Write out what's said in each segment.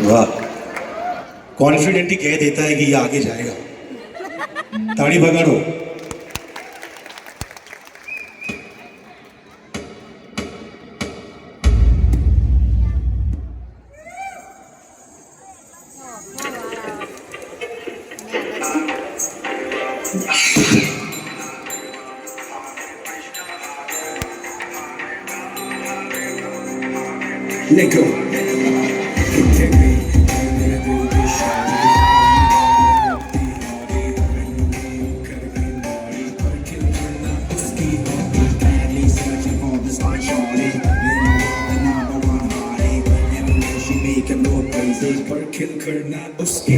वाह, कॉन्फिडेंटली कह देता है कि ये आगे जाएगा। ताड़ी बगाड़ो। Let go. किल करना उसके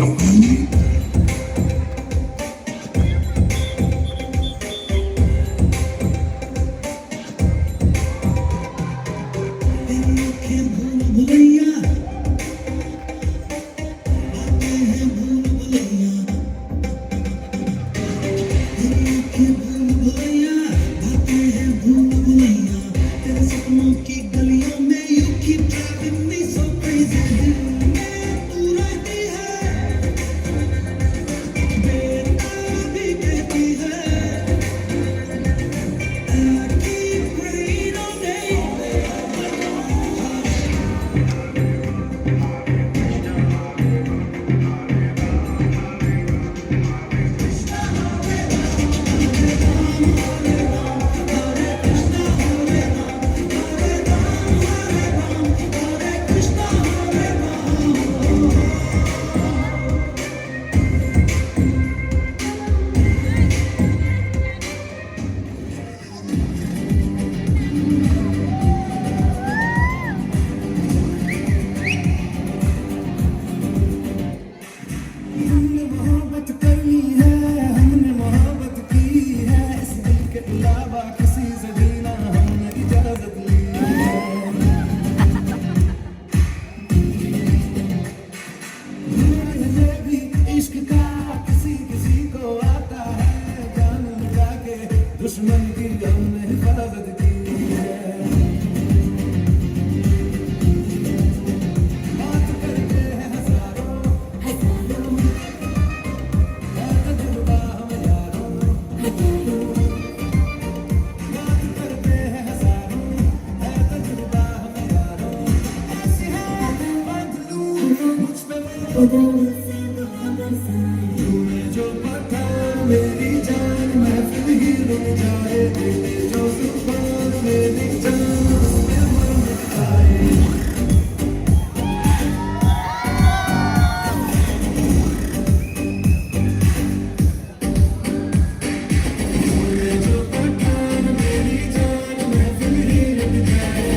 दुश्मन की हमने हिफाजत की है। बात करते हैं हजारों है तजुर्बा हम यारों बात करते हैं हजारों है तजुर्बा हम यारों ऐसे है बदलू मुझ पे तूने जो पठान मेरी जान महफिल ही रुक जाए जो जुबान मेरी जान उसमें मर मिटाए तूने जो पठान मेरी जान महफिल ही रुक जाए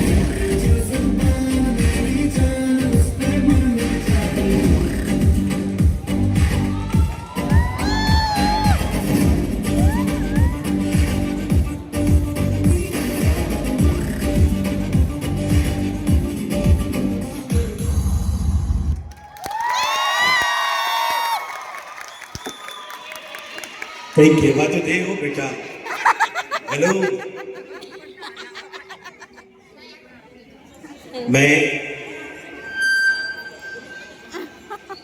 जो जुबान मेरी जान उसमें मर मिटाए कहीं कहवा तो दे हो बेटा। हेलो, मैं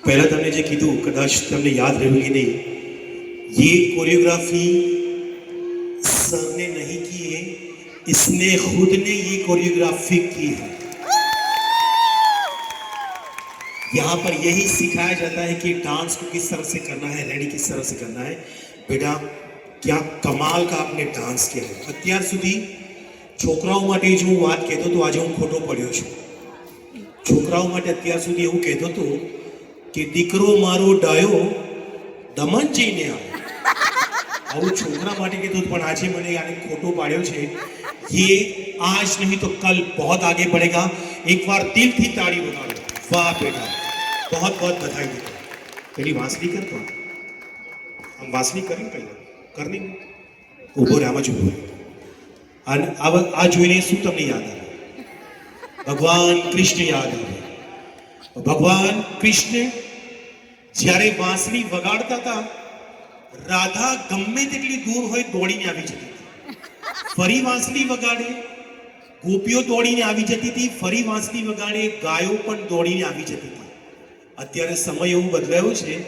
પહેલા તમને જે કીધું કદાચ તમને યાદ રહ્યું કે નહીં, ये कोरियोग्राफी सर ने नहीं की है, इसने खुद ने ये कोरियोग्राफी की है। यहाँ पर यही सिखाया जाता है कि डांस को किस तरह से करना है, रेडी किस तरह से करना है। बेटा क्या कमाल का आपने डांस किया है। અત્યાર સુધી છોકરાઓ માટે જો હું વાત કહેતો તો આજે હું ખોટો પડ્યો છું। છોકરાઓ માટે અત્યાર સુધી એવું કહેતો હતો કે દીકરો મારો ડાયો દમણ જઈને આવ્યો, આવું છોકરા માટે કહેતો પણ આજે મને આને ખોટો પાડ્યો છે। ये आज नहीं तो कल बहुत आगे बढ़ेगा। एक बार दिल थी ताड़ी बजाओ। वाह बेटा, बहुत बहुत बधाई देता। પેલી વાંસળી કરતો આમ વાંસળી કરી પહેલા કરની ઊભો રહે, આમ જ ઊભો રહે। અને આ જોઈને શું તમને યાદ આવે? ભગવાન કૃષ્ણ યાદ આવે। ભગવાન કૃષ્ણ જ્યારે વાંસળી વગાડતા હતા, રાધા ગમે તેટલી દૂર હોય દોડીને આવી જતી હતી। ફરી વાંસળી વગાડે, ગોપીઓ દોડીને આવી જતી હતી, ફરી વાંસળી વગાડે, ગાયો પણ દોડીને આવી જતી હતી। અત્યારે સમય એવું બદલાયો છે,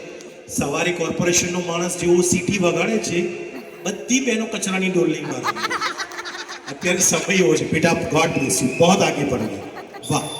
સવારે કોર્પોરેશનનો માણસ જેવો સીટી વગાડે છે, બધી બહેનો કચરાની ડોલની મારે. અત્યારે સમય એવો છે. બેટા ગોડ બ્લેસ યુ, बहुत आगे बढ़ोगे. વાહ.